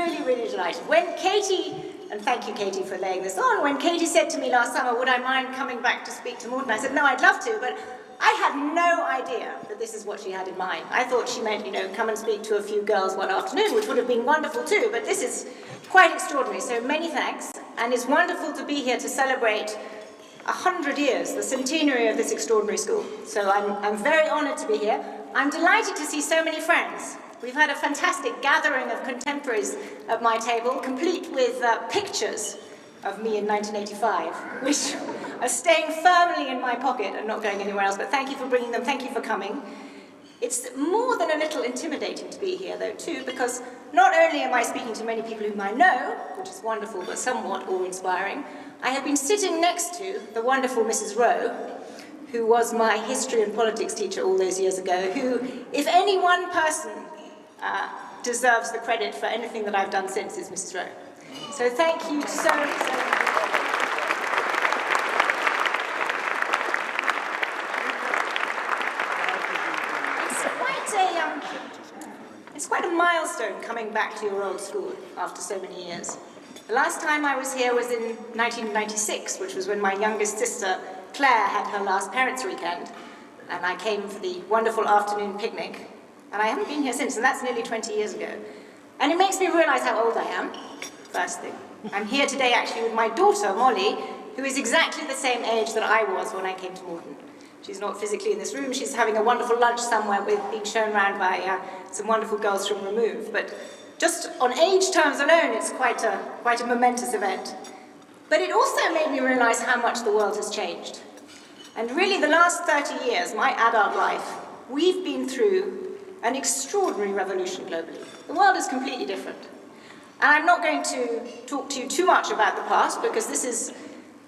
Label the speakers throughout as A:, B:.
A: really, really delighted. When Katie, and thank you Katie for laying this on, when Katie said to me last summer, would I mind coming back to speak to Moreton, I said, no, I'd love to, but I had no idea that this is what she had in mind. I thought she meant, come and speak to a few girls one afternoon, which would have been wonderful too, but this is quite extraordinary, so many thanks, and it's wonderful to be here to celebrate 100 years, the centenary of this extraordinary school. So I'm very honoured to be here. I'm delighted to see so many friends. We've had a fantastic gathering of contemporaries at my table, complete with pictures of me in 1985, which are staying firmly in my pocket and not going anywhere else, but thank you for bringing them, thank you for coming. It's more than a little intimidating to be here, though, too, because not only am I speaking to many people whom I know, which is wonderful but somewhat awe-inspiring, I have been sitting next to the wonderful Mrs. Rowe, who was my history and politics teacher all those years ago, who, if any one person deserves the credit for anything that I've done since, is Mrs. Rowe. So thank you so much. It's quite a milestone coming back to your old school after so many years. The last time I was here was in 1996, which was when my youngest sister, Claire, had her last parents' weekend, and I came for the wonderful afternoon picnic, and I haven't been here since, and that's nearly 20 years ago. And it makes me realise how old I am, first thing. I'm here today actually with my daughter, Molly, who is exactly the same age that I was when I came to Moreton. She's not physically in this room, she's having a wonderful lunch somewhere with being shown around by some wonderful girls from Remove. But just on age terms alone, it's quite a momentous event. But it also made me realise how much the world has changed. And really the last 30 years, my adult life, we've been through an extraordinary revolution globally. The world is completely different. And I'm not going to talk to you too much about the past, because this is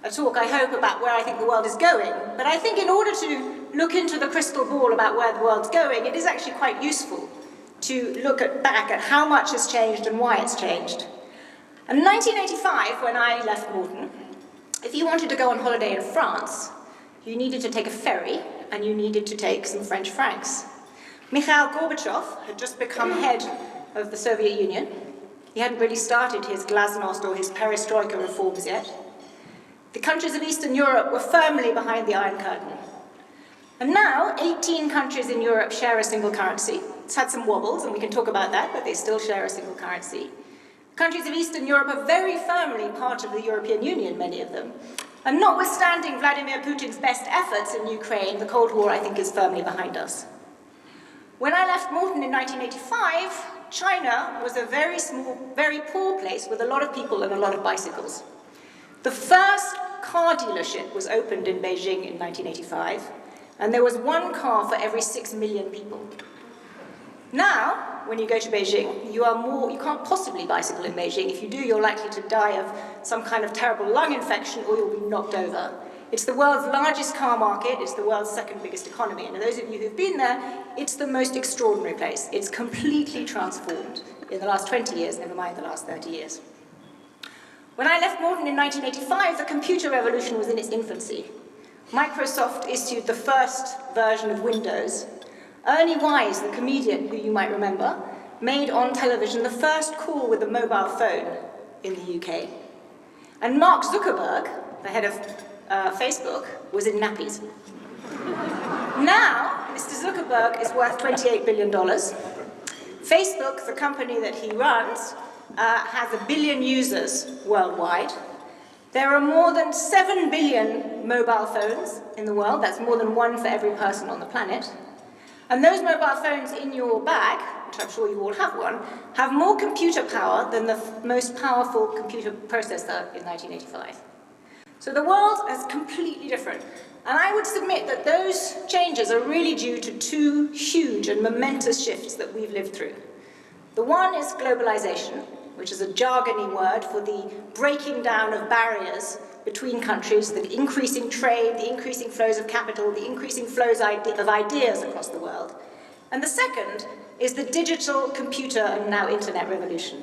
A: a talk, I hope, about where I think the world is going. But I think in order to look into the crystal ball about where the world's going, it is actually quite useful to look back at how much has changed and why it's changed. In 1985, when I left Moreton, if you wanted to go on holiday in France, you needed to take a ferry and you needed to take some French francs. Mikhail Gorbachev had just become head of the Soviet Union. He hadn't really started his glasnost or his perestroika reforms yet. The countries of Eastern Europe were firmly behind the Iron Curtain. And now, 18 countries in Europe share a single currency. It's had some wobbles, and we can talk about that, but they still share a single currency. Countries of Eastern Europe are very firmly part of the European Union, many of them. And notwithstanding Vladimir Putin's best efforts in Ukraine, the Cold War, I think, is firmly behind us. When I left Moreton in 1985, China was a very small, very poor place with a lot of people and a lot of bicycles. The first car dealership was opened in Beijing in 1985, and there was one car for every 6 million people. Now, when you go to Beijing, you can't possibly bicycle in Beijing. If you do, you're likely to die of some kind of terrible lung infection, or you'll be knocked over. It's the world's largest car market, it's the world's second biggest economy, and for those of you who've been there, it's the most extraordinary place. It's completely transformed in the last 20 years, never mind the last 30 years. When I left Moreton in 1985, the computer revolution was in its infancy. Microsoft issued the first version of Windows. Ernie Wise, the comedian who you might remember, made on television the first call with a mobile phone in the UK. And Mark Zuckerberg, the head of Facebook, was in nappies. Now, Mr. Zuckerberg is worth $28 billion. Facebook, the company that he runs, has 1 billion users worldwide. There are more than 7 billion mobile phones in the world. That's more than one for every person on the planet. And those mobile phones in your bag, which I'm sure you all have one, have more computer power than the most powerful computer processor in 1985. So the world is completely different. And I would submit that those changes are really due to two huge and momentous shifts that we've lived through. The one is globalization, which is a jargony word for the breaking down of barriers between countries, the increasing trade, the increasing flows of capital, the increasing flows of ideas across the world. And the second is the digital, computer, and now internet revolution.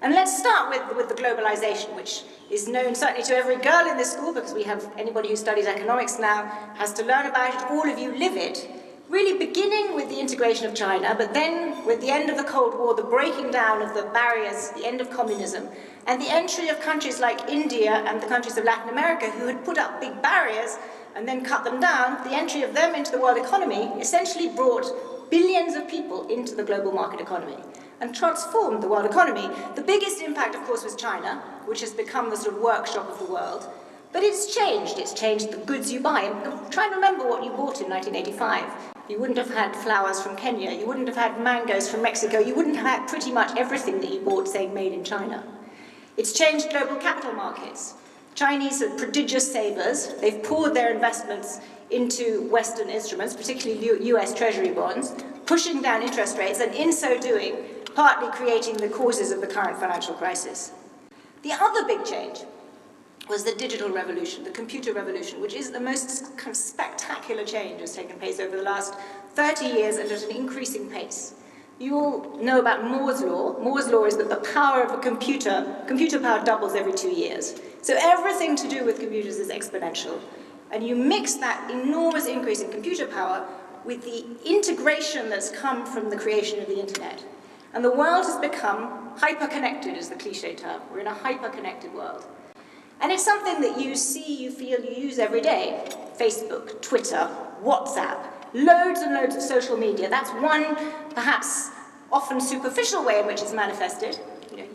A: And let's start with the globalization, which is known certainly to every girl in this school, because we have anybody who studies economics now has to learn about it, all of you live it. really beginning with the integration of China, but then with the end of the Cold War, the breaking down of the barriers, the end of communism, and the entry of countries like India and the countries of Latin America who had put up big barriers and then cut them down, the entry of them into the world economy essentially brought billions of people into the global market economy and transformed the world economy. The biggest impact, of course, was China, which has become the sort of workshop of the world. But it's changed. It's changed the goods you buy. And try and remember what you bought in 1985. You wouldn't have had flowers from Kenya. You wouldn't have had mangoes from Mexico. You wouldn't have had pretty much everything that you bought saying made in China. It's changed global capital markets. Chinese are prodigious savers. They've poured their investments into Western instruments, particularly US Treasury bonds, pushing down interest rates, and in so doing, partly creating the causes of the current financial crisis. The other big change was the digital revolution, the computer revolution, which is the most kind of spectacular change that's taken place over the last 30 years and at an increasing pace. You all know about Moore's law. Moore's law is that the power of a computer power doubles every 2 years. So everything to do with computers is exponential. And you mix that enormous increase in computer power with the integration that's come from the creation of the internet. And the world has become hyper-connected, is the cliche term. We're in a hyper-connected world. And it's something that you see, you feel, you use every day. Facebook, Twitter, WhatsApp, loads and loads of social media. That's one, perhaps, often superficial way in which it's manifested.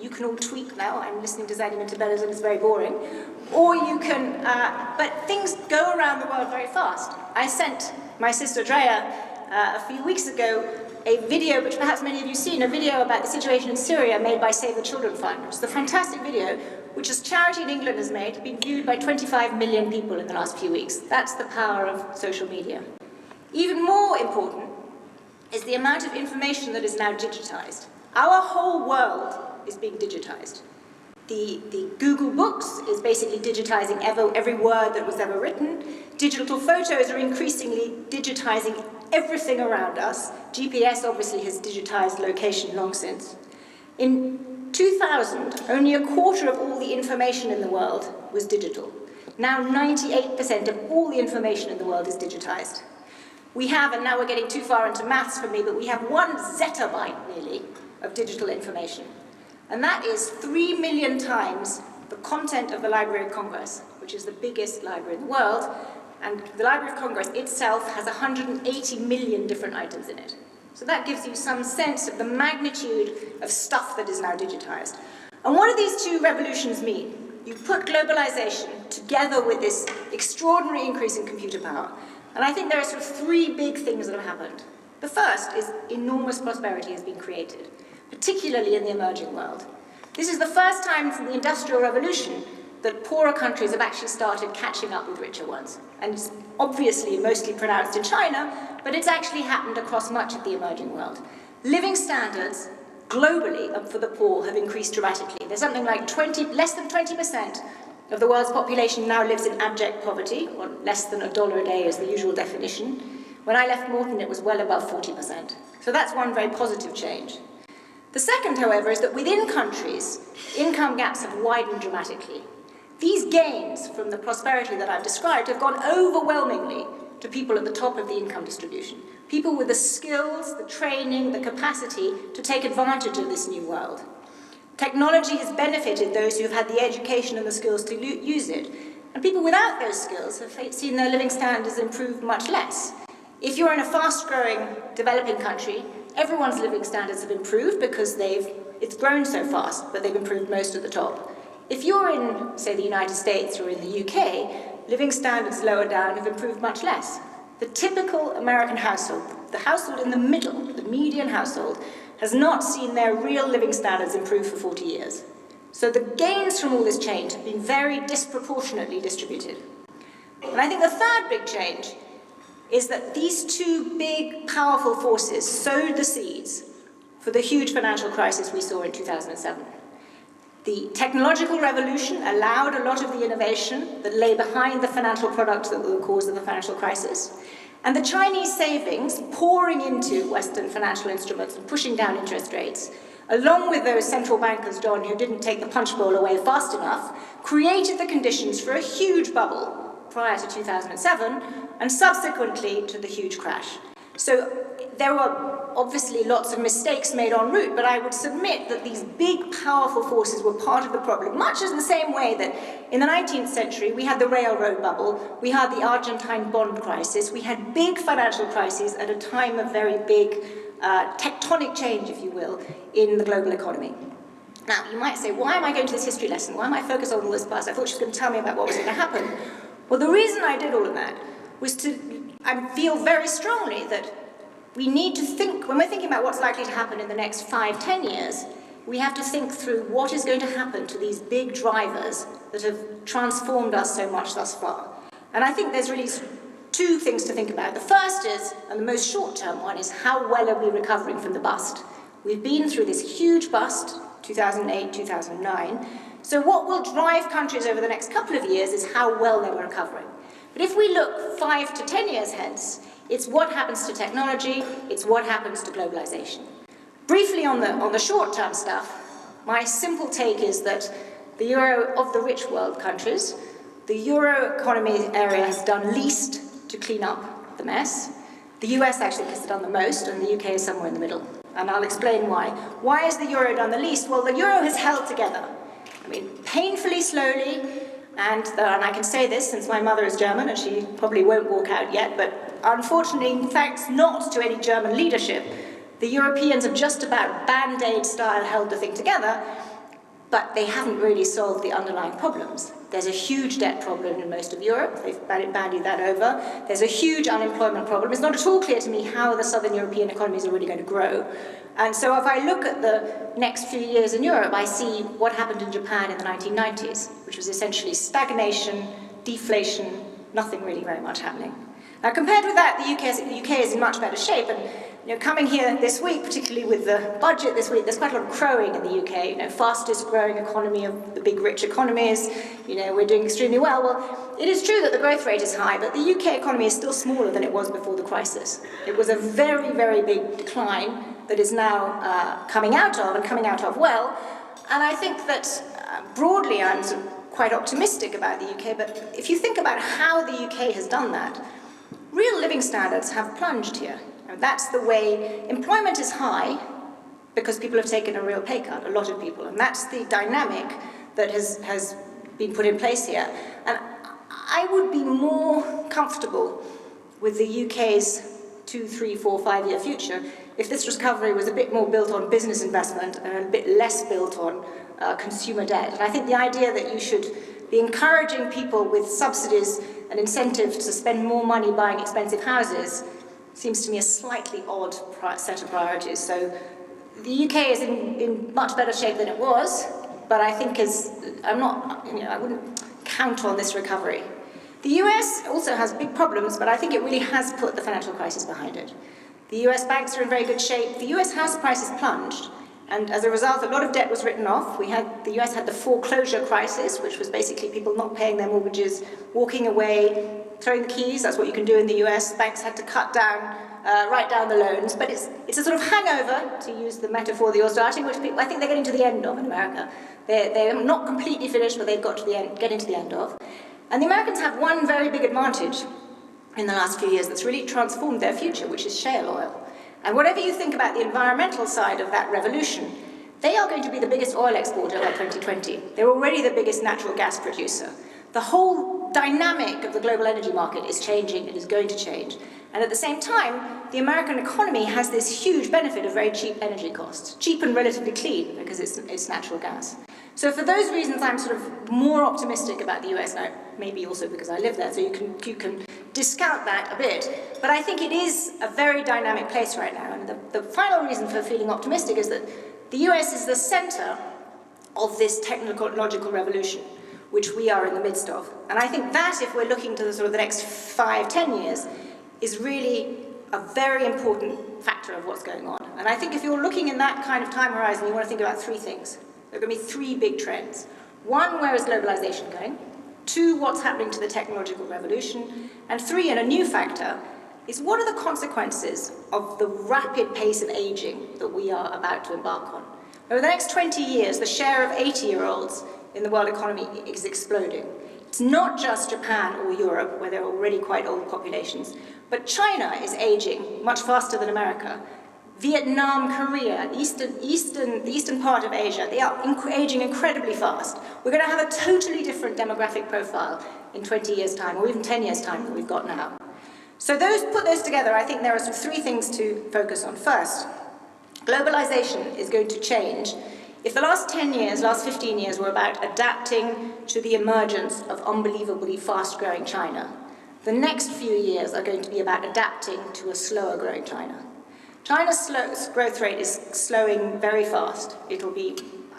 A: You can all tweet now. I'm listening to Zanny Minton Beddoes and it's very boring. Or you can, but things go around the world very fast. I sent my sister Drea a few weeks ago a video, which perhaps many of you have seen, a video about the situation in Syria made by Save the Children Fund, which is a fantastic video, which a charity in England has made, been viewed by 25 million people in the last few weeks. That's the power of social media. Even more important is the amount of information that is now digitized. Our whole world is being digitized. The Google Books is basically digitizing every word that was ever written. Digital photos are increasingly digitizing everything around us. GPS obviously has digitized location long since. In 2000, only a quarter of all the information in the world was digital. Now 98% of all the information in the world is digitized. We have, and now we're getting too far into maths for me, but we have 1 zettabyte nearly of digital information. And that is 3 million times the content of the Library of Congress, which is the biggest library in the world. And the Library of Congress itself has 180 million different items in it. So that gives you some sense of the magnitude of stuff that is now digitized. And what do these two revolutions mean? You put globalization together with this extraordinary increase in computer power. And I think there are sort of 3 big things that have happened. The first is enormous prosperity has been created, particularly in the emerging world. This is the first time from the Industrial Revolution that poorer countries have actually started catching up with richer ones. And it's obviously mostly pronounced in China, but it's actually happened across much of the emerging world. Living standards globally for the poor have increased dramatically. There's something like less than 20% of the world's population now lives in abject poverty, or less than $1 a day is the usual definition. When I left Moreton, it was well above 40%. So that's one very positive change. The second, however, is that within countries, income gaps have widened dramatically. These gains from the prosperity that I've described have gone overwhelmingly to people at the top of the income distribution. People with the skills, the training, the capacity to take advantage of this new world. Technology has benefited those who have had the education and the skills to use it. And people without those skills have seen their living standards improve much less. If you're in a fast-growing, developing country, everyone's living standards have improved because it's grown so fast, but they've improved most at the top. If you're in, say, the United States or in the UK, living standards lower down have improved much less. The typical American household, the household in the middle, the median household, has not seen their real living standards improve for 40 years. So the gains from all this change have been very disproportionately distributed. And I think the third big change is that these 2 big, powerful forces sowed the seeds for the huge financial crisis we saw in 2007. The technological revolution allowed a lot of the innovation that lay behind the financial products that were the cause of the financial crisis. And the Chinese savings pouring into Western financial instruments and pushing down interest rates, along with those central bankers, John, who didn't take the punch bowl away fast enough, created the conditions for a huge bubble prior to 2007 and subsequently to the huge crash. So there were obviously lots of mistakes made en route, but I would submit that these big, powerful forces were part of the problem, much as in the same way that in the 19th century we had the railroad bubble, we had the Argentine bond crisis, we had big financial crises at a time of very big tectonic change, if you will, in the global economy. Now, you might say, why am I going to this history lesson? Why am I focused on all this past? I thought she was going to tell me about what was going to happen. Well, the reason I did all of that was I feel very strongly that we need to think, when we're thinking about what's likely to happen in the next 5-10 years, we have to think through what is going to happen to these big drivers that have transformed us so much thus far. And I think there's really two things to think about. The first is, and the most short-term one, is how well are we recovering from the bust? We've been through this huge bust, 2008, 2009. So what will drive countries over the next couple of years is how well they were recovering. But if we look 5 to 10 years hence, it's what happens to technology, it's what happens to globalization. Briefly on the short-term stuff, my simple take is that the euro of the rich world countries, the euro economy area has done least to clean up the mess. The US actually has done the most, and the UK is somewhere in the middle. And I'll explain why. Why has the euro done the least? Well, the euro has held together. I mean, painfully slowly, and I can say this since my mother is German, and she probably won't walk out yet, but unfortunately, thanks not to any German leadership, the Europeans have just about Band-Aid style held the thing together, but they haven't really solved the underlying problems. There's a huge debt problem in most of Europe. They've bandied that over. There's a huge unemployment problem. It's not at all clear to me how the southern European economies are really going to grow. And so if I look at the next few years in Europe, I see what happened in Japan in the 1990s, which was essentially stagnation, deflation, nothing really very much happening. Now, compared with that, the UK is in much better shape. And coming here this week, particularly with the budget this week, there's quite a lot of crowing in the UK. Fastest growing economy of the big rich economies. We're doing extremely well. Well, it is true that the growth rate is high, but the UK economy is still smaller than it was before the crisis. It was a very, very big decline that is now coming out of, and coming out of well. And I think that broadly I'm quite optimistic about the UK, but if you think about how the UK has done that, real living standards have plunged here. That's the way. Employment is high because people have taken a real pay cut, a lot of people, and that's the dynamic that has been put in place here. And I would be more comfortable with the UK's 2, 3, 4, 5-year future if this recovery was a bit more built on business investment and a bit less built on consumer debt. And I think the idea that you should be encouraging people with subsidies and incentives to spend more money buying expensive houses seems to me a slightly odd set of priorities. So the UK is in much better shape than it was, but I think I wouldn't count on this recovery. The US also has big problems, but I think it really has put the financial crisis behind it. The US banks are in very good shape. The US house prices plunged, and as a result, a lot of debt was written off. The US had the foreclosure crisis, which was basically people not paying their mortgages, walking away, throwing the keys. That's what you can do in the US. Banks had to write down the loans. But it's a sort of hangover, to use the metaphor that you're starting, which I think they're getting to the end of in America. They're not completely finished, but they've got to getting to the end of. And the Americans have one very big advantage in the last few years that's really transformed their future, which is shale oil. And whatever you think about the environmental side of that revolution, they are going to be the biggest oil exporter by 2020. They're already the biggest natural gas producer. The whole dynamic of the global energy market is changing and is going to change. And at the same time, the American economy has this huge benefit of very cheap energy costs. Cheap and relatively clean, because it's natural gas. So for those reasons, I'm sort of more optimistic about the US now, maybe also because I live there, so you can discount that a bit. But I think it is a very dynamic place right now. And the final reason for feeling optimistic is that the US is the center of this technological revolution, which we are in the midst of. And I think that, if we're looking to the next 5-10 years, is really a very important factor of what's going on. And I think if you're looking in that kind of time horizon, you want to think about three things. There are going to be three big trends. One, where is globalization going? Two, what's happening to the technological revolution? And three, and a new factor, is what are the consequences of the rapid pace of aging that we are about to embark on? Over the next 20 years, the share of 80-year-olds in the world economy is exploding. It's not just Japan or Europe, where there are already quite old populations, but China is aging much faster than America. Vietnam, Korea, the eastern part of Asia, they are aging incredibly fast. We're going to have a totally different demographic profile in 20 years' time, or even 10 years' time than we've got now. So put those together, I think there are three things to focus on. First, globalization is going to change. If the last 10 years, last 15 years were about adapting to the emergence of unbelievably fast-growing China, the next few years are going to be about adapting to a slower-growing China. China's growth rate is slowing very fast.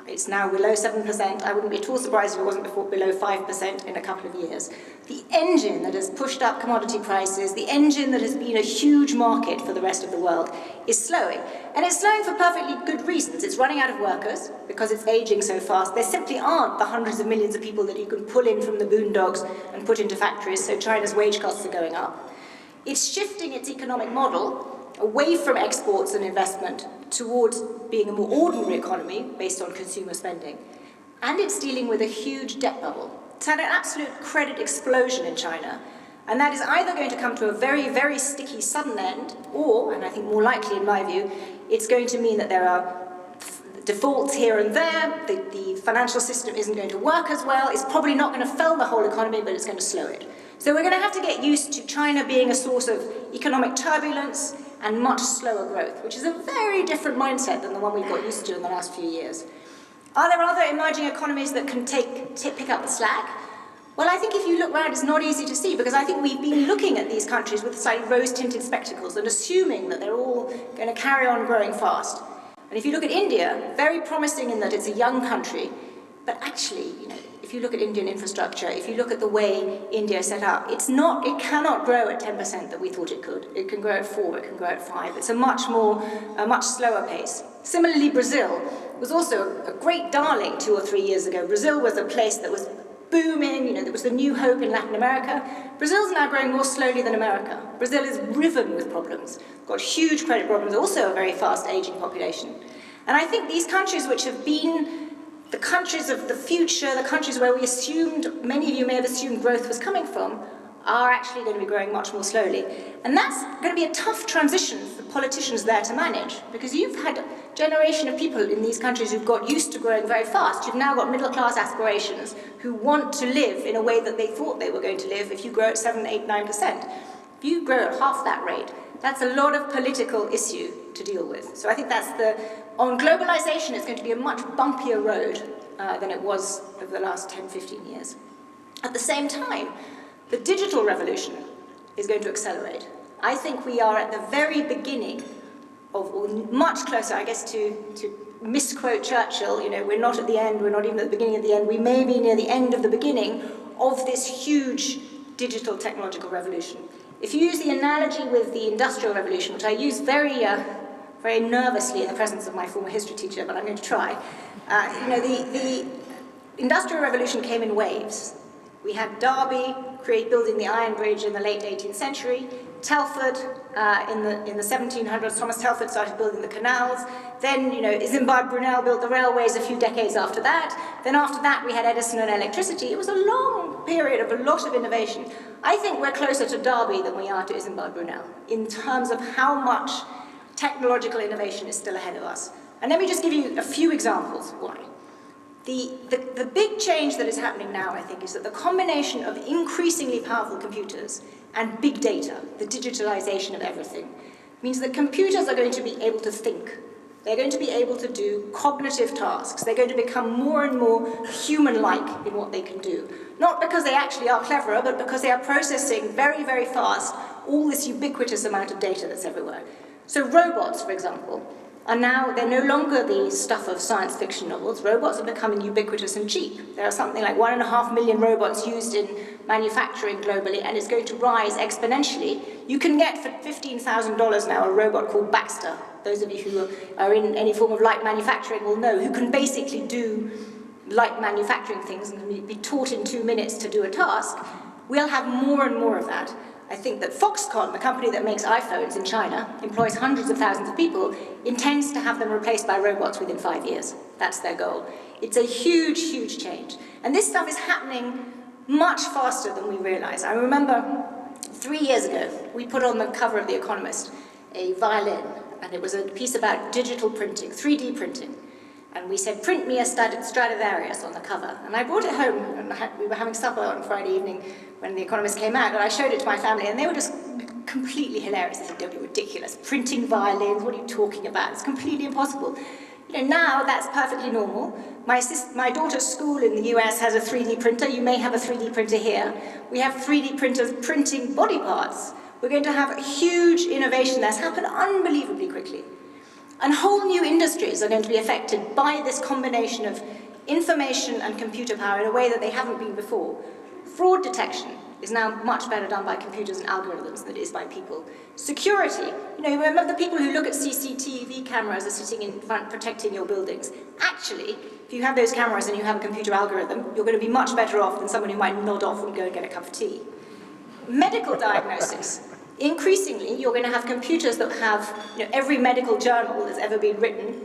A: It's now below 7%. I wouldn't be at all surprised if it wasn't below 5% in a couple of years. The engine that has pushed up commodity prices, the engine that has been a huge market for the rest of the world, is slowing. And it's slowing for perfectly good reasons. It's running out of workers because it's aging so fast. There simply aren't the hundreds of millions of people that you can pull in from the boondocks and put into factories, so China's wage costs are going up. It's shifting its economic model away from exports and investment towards being a more ordinary economy based on consumer spending. And it's dealing with a huge debt bubble. It's had an absolute credit explosion in China, and that is either going to come to a very, very sticky sudden end, or, and I think more likely in my view, it's going to mean that there are defaults here and there, the financial system isn't going to work as well, it's probably not going to fell the whole economy, but it's going to slow it. So we're going to have to get used to China being a source of economic turbulence and much slower growth, which is a very different mindset than the one we've got used to in the last few years. Are there other emerging economies that can pick up the slack? Well, I think if you look around, it's not easy to see, because I think we've been looking at these countries with slightly rose-tinted spectacles and assuming that they're all going to carry on growing fast. And if you look at India, very promising in that it's a young country, but actually, if you look at Indian infrastructure, if you look at the way India is set up, it cannot grow at 10% that we thought it could. It can grow at 4, it can grow at 5. It's a much slower pace. Similarly, Brazil was also a great darling 2 or 3 years ago. Brazil was a place that was booming, there was the new hope in Latin America. Brazil's now growing more slowly than America. Brazil is riven with problems, got huge credit problems, also a very fast aging population. And I think these countries which have been the countries of the future, the countries where many of you may have assumed growth was coming from, are actually going to be growing much more slowly. And that's going to be a tough transition for politicians there to manage, because you've had a generation of people in these countries who've got used to growing very fast. You've now got middle-class aspirations who want to live in a way that they thought they were going to live if you grow at 7, 8, 9%. If you grow at half that rate, that's a lot of political issue to deal with. So I think on globalization, it's going to be a much bumpier road than it was over the last 10, 15 years. At the same time, the digital revolution is going to accelerate. I think we are at the very beginning or much closer, I guess, to misquote Churchill, we're not at the end, we're not even at the beginning of the end, we may be near the end of the beginning of this huge digital technological revolution. If you use the analogy with the Industrial Revolution, which I use very nervously in the presence of my former history teacher, but I'm going to try, the Industrial Revolution came in waves. We had Derby building the Iron Bridge in the late 18th century, Telford in the 1700s, Thomas Telford started building the canals, then Isambard Brunel built the railways a few decades after that, then after that we had Edison and electricity. It was a long period of a lot of innovation. I think we're closer to Derby than we are to Isambard Brunel in terms of how much technological innovation is still ahead of us. And let me just give you a few examples why. The big change that is happening now, I think, is that the combination of increasingly powerful computers and big data, the digitalization of everything, means that computers are going to be able to think. They're going to be able to do cognitive tasks. They're going to become more and more human-like in what they can do. Not because they actually are cleverer, but because they are processing very, very fast all this ubiquitous amount of data that's everywhere. So robots, for example, they're no longer the stuff of science fiction novels. Robots are becoming ubiquitous and cheap. There are something like 1.5 million robots used in manufacturing globally, and it's going to rise exponentially. You can get for $15,000 now a robot called Baxter. Those of you who are in any form of light manufacturing will know, who can basically do light manufacturing things and can be taught in 2 minutes to do a task. We'll have more and more of that. I think that Foxconn, the company that makes iPhones in China, employs hundreds of thousands of people, intends to have them replaced by robots within 5 years. That's their goal. It's a huge, huge change. And this stuff is happening much faster than we realize. I remember 3 years ago, we put on the cover of The Economist a violin, and it was a piece about digital printing, 3D printing. And we said, print me a Stradivarius on the cover. And I brought it home, and we were having supper on Friday evening when The Economist came out, and I showed it to my family, and they were just completely hilarious. They said, don't be ridiculous. Printing violins, what are you talking about? It's completely impossible. You know, now that's perfectly normal. My daughter's school in the US has a 3D printer. You may have a 3D printer here. We have 3D printers printing body parts. We're going to have a huge innovation that's happened unbelievably quickly. And whole new industries are going to be affected by this combination of information and computer power in a way that they haven't been before. Fraud detection is now much better done by computers and algorithms than it is by people. Security, you know, remember the people who look at CCTV cameras are sitting in front protecting your buildings. Actually, if you have those cameras and you have a computer algorithm, you're going to be much better off than someone who might nod off and go and get a cup of tea. Medical diagnosis. Increasingly, you're going to have computers that have, you know, every medical journal that's ever been written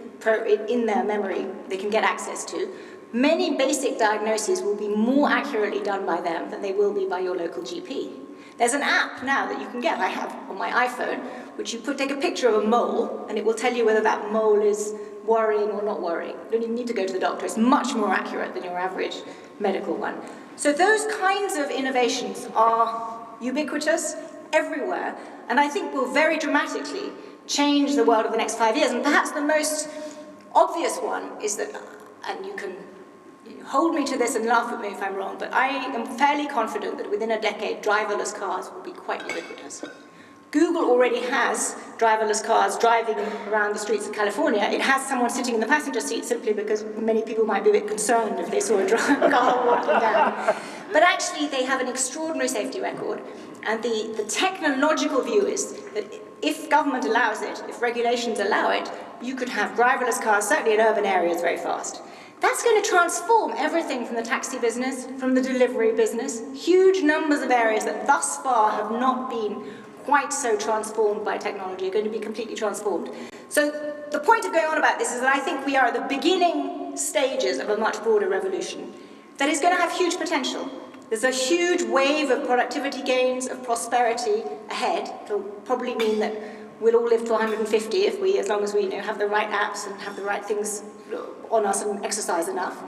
A: in their memory they can get access to. Many basic diagnoses will be more accurately done by them than they will be by your local GP. There's an app now that you can get, I have on my iPhone, which you take a picture of a mole, and it will tell you whether that mole is worrying or not worrying. You don't even need to go to the doctor. It's much more accurate than your average medical one. So those kinds of innovations are ubiquitous, everywhere, and I think will very dramatically change the world of the next 5 years. And perhaps the most obvious one is that, and you can hold me to this and laugh at me if I'm wrong, but I am fairly confident that within a decade, driverless cars will be quite ubiquitous. Google already has driverless cars driving around the streets of California. It has someone sitting in the passenger seat simply because many people might be a bit concerned if they saw a car walking down. But actually, they have an extraordinary safety record. And the technological view is that if government allows it, if regulations allow it, you could have driverless cars, certainly in urban areas, very fast. That's going to transform everything from the taxi business, from the delivery business. Huge numbers of areas that thus far have not been quite so transformed by technology are going to be completely transformed. So the point of going on about this is that I think we are at the beginning stages of a much broader revolution that is going to have huge potential. There's a huge wave of productivity gains, of prosperity ahead. It'll probably mean that we'll all live to 150 if we, as long as we have the right apps and have the right things on us and exercise enough.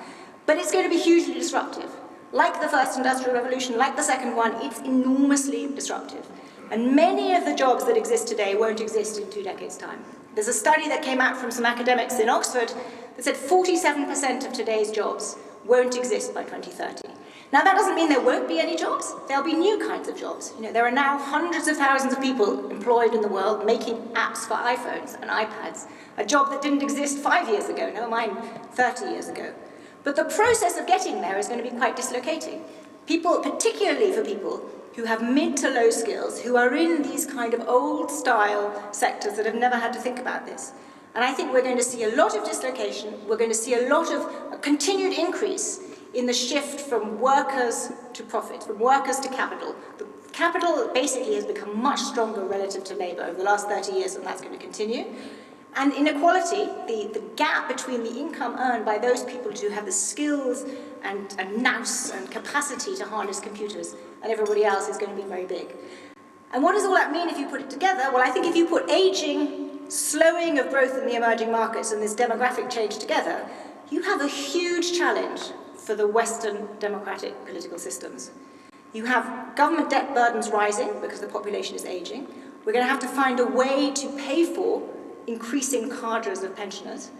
A: But it's going to be hugely disruptive. Like the first industrial revolution, like the second one, it's enormously disruptive. And many of the jobs that exist today won't exist in 2 decades' time. There's a study that came out from some academics in Oxford that said 47% of today's jobs won't exist by 2030. Now, that doesn't mean there won't be any jobs. There'll be new kinds of jobs. There are now hundreds of thousands of people employed in the world making apps for iPhones and iPads, a job that didn't exist 5 years ago, never mind 30 years ago. But the process of getting there is going to be quite dislocating. People, particularly for people who have mid to low skills, who are in these kind of old-style sectors that have never had to think about this. And I think we're going to see a lot of dislocation. We're going to see a lot of a continued increase in the shift from workers to profit, from workers to capital. The capital basically has become much stronger relative to labour over the last 30 years, and that's going to continue. And inequality, the gap between the income earned by those people who have the skills and nous and capacity to harness computers and everybody else is going to be very big. And what does all that mean if you put it together? Well, I think if you put ageing, slowing of growth in the emerging markets and this demographic change together, you have a huge challenge for the Western democratic political systems. You have government debt burdens rising because the population is aging. We're going to have to find a way to pay for increasing cadres of pensioners.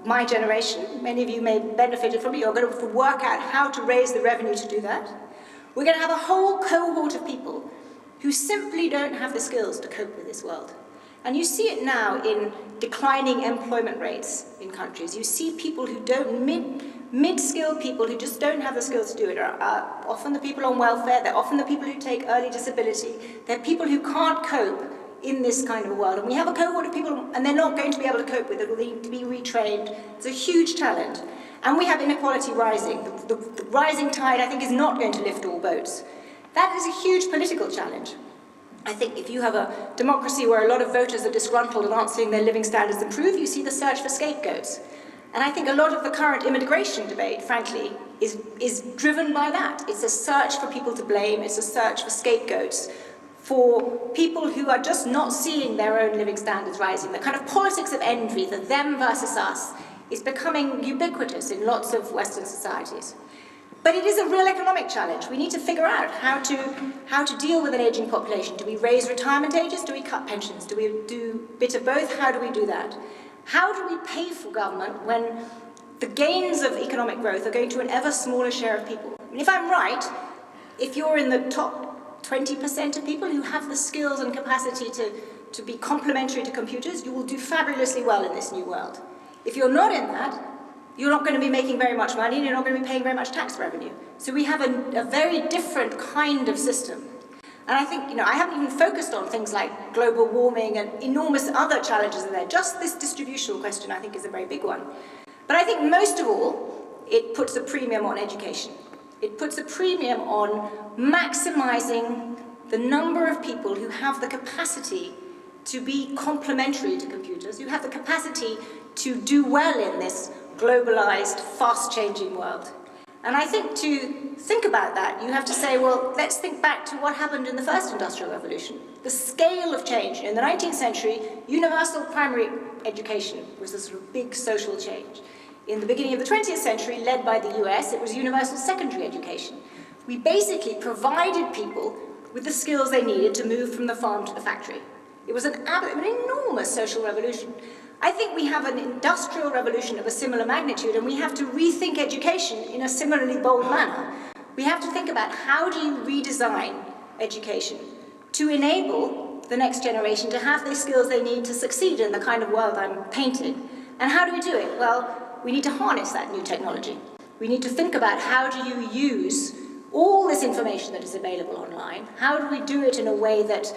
A: My generation, many of you may have benefited from it, you're going to work out how to raise the revenue to do that. We're going to have a whole cohort of people who simply don't have the skills to cope with this world. And you see it now in declining employment rates in countries. You see people who don't, mid-skilled people who just don't have the skills to do it are often the people on welfare, they're often the people who take early disability, they're people who can't cope in this kind of a world. And we have a cohort of people, and they're not going to be able to cope with it, or they need to be retrained. It's a huge challenge. And we have inequality rising. The rising tide, I think, is not going to lift all boats. That is a huge political challenge. I think if you have a democracy where a lot of voters are disgruntled and aren't seeing their living standards improve, you see the search for scapegoats. And I think a lot of the current immigration debate, frankly, is driven by that. It's a search for people to blame, it's a search for scapegoats, for people who are just not seeing their own living standards rising. The kind of politics of envy, the them versus us, is becoming ubiquitous in lots of Western societies. But it is a real economic challenge. We need to figure out how to deal with an aging population. Do we raise retirement ages? Do we cut pensions? Do we do a bit of both? How do we do that? How do we pay for government when the gains of economic growth are going to an ever smaller share of people? And if I'm right, if you're in the top 20% of people who have the skills and capacity to be complementary to computers, you will do fabulously well in this new world. If you're not in that, you're not going to be making very much money and you're not going to be paying very much tax revenue. So we have a very different kind of system. And I think, I haven't even focused on things like global warming and enormous other challenges in there. Just this distributional question, I think, is a very big one. But I think most of all, it puts a premium on education. It puts a premium on maximizing the number of people who have the capacity to be complementary to computers, who have the capacity to do well in this globalized, fast-changing world. And I think to think about that, you have to say, well, let's think back to what happened in the first industrial revolution. The scale of change. In the 19th century, universal primary education was a sort of big social change. In the beginning of the 20th century, led by the US, it was universal secondary education. We basically provided people with the skills they needed to move from the farm to the factory. It was an enormous social revolution. I think we have an industrial revolution of a similar magnitude, and we have to rethink education in a similarly bold manner. We have to think about how do you redesign education to enable the next generation to have the skills they need to succeed in the kind of world I'm painting. And how do we do it? Well, we need to harness that new technology. We need to think about how do you use all this information that is available online? How do we do it in a way that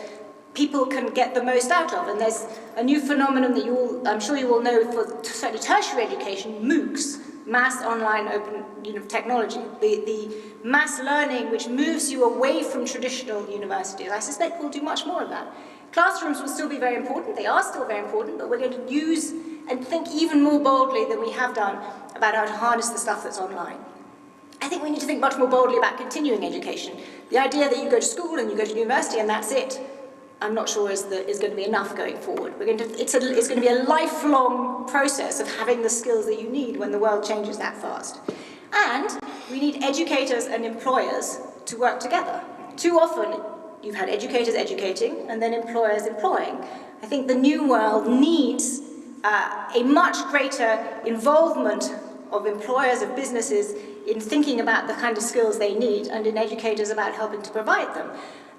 A: people can get the most out of? And there's a new phenomenon that I'm sure you all know for certainly tertiary education, MOOCs, mass online open technology, the mass learning which moves you away from traditional universities. I suspect we'll do much more of that. Classrooms will still be very important, they are still very important, but we're going to use and think even more boldly than we have done about how to harness the stuff that's online. I think we need to think much more boldly about continuing education. The idea that you go to school and you go to university and that's it, I'm not sure is going to be enough going forward. It's going to be a lifelong process of having the skills that you need when the world changes that fast. And we need educators and employers to work together. Too often, you've had educators educating and then employers employing. I think the new world needs a much greater involvement of employers, of businesses, in thinking about the kind of skills they need, and in educators about helping to provide them.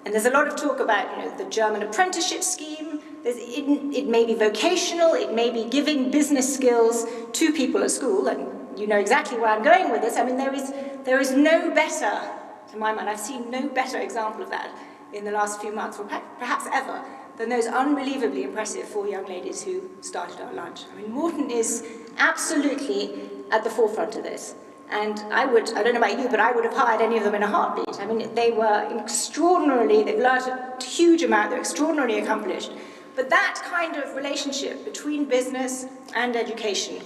A: And there's a lot of talk about the German apprenticeship scheme. It may be vocational, it may be giving business skills to people at school, and you know exactly where I'm going with this. I mean, there is no better, to my mind, I've seen no better example of that in the last few months, or perhaps ever, than those unbelievably impressive 4 young ladies who started our lunch. I mean, Moreton is absolutely at the forefront of this. And I don't know about you, but I would have hired any of them in a heartbeat. I mean, they were extraordinarily, they've learned a huge amount, they're extraordinarily accomplished. But that kind of relationship between business and education,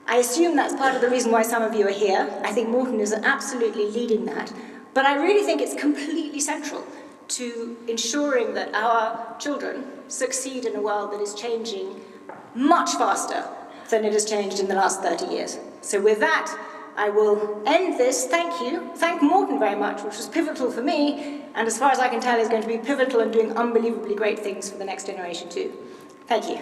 A: I assume that's part of the reason why some of you are here. I think Moreton is absolutely leading that. But I really think it's completely central to ensuring that our children succeed in a world that is changing much faster than it has changed in the last 30 years. So with that, I will end this. Thank you. Thank Moreton very much, which was pivotal for me, and as far as I can tell is going to be pivotal and doing unbelievably great things for the next generation too. Thank you.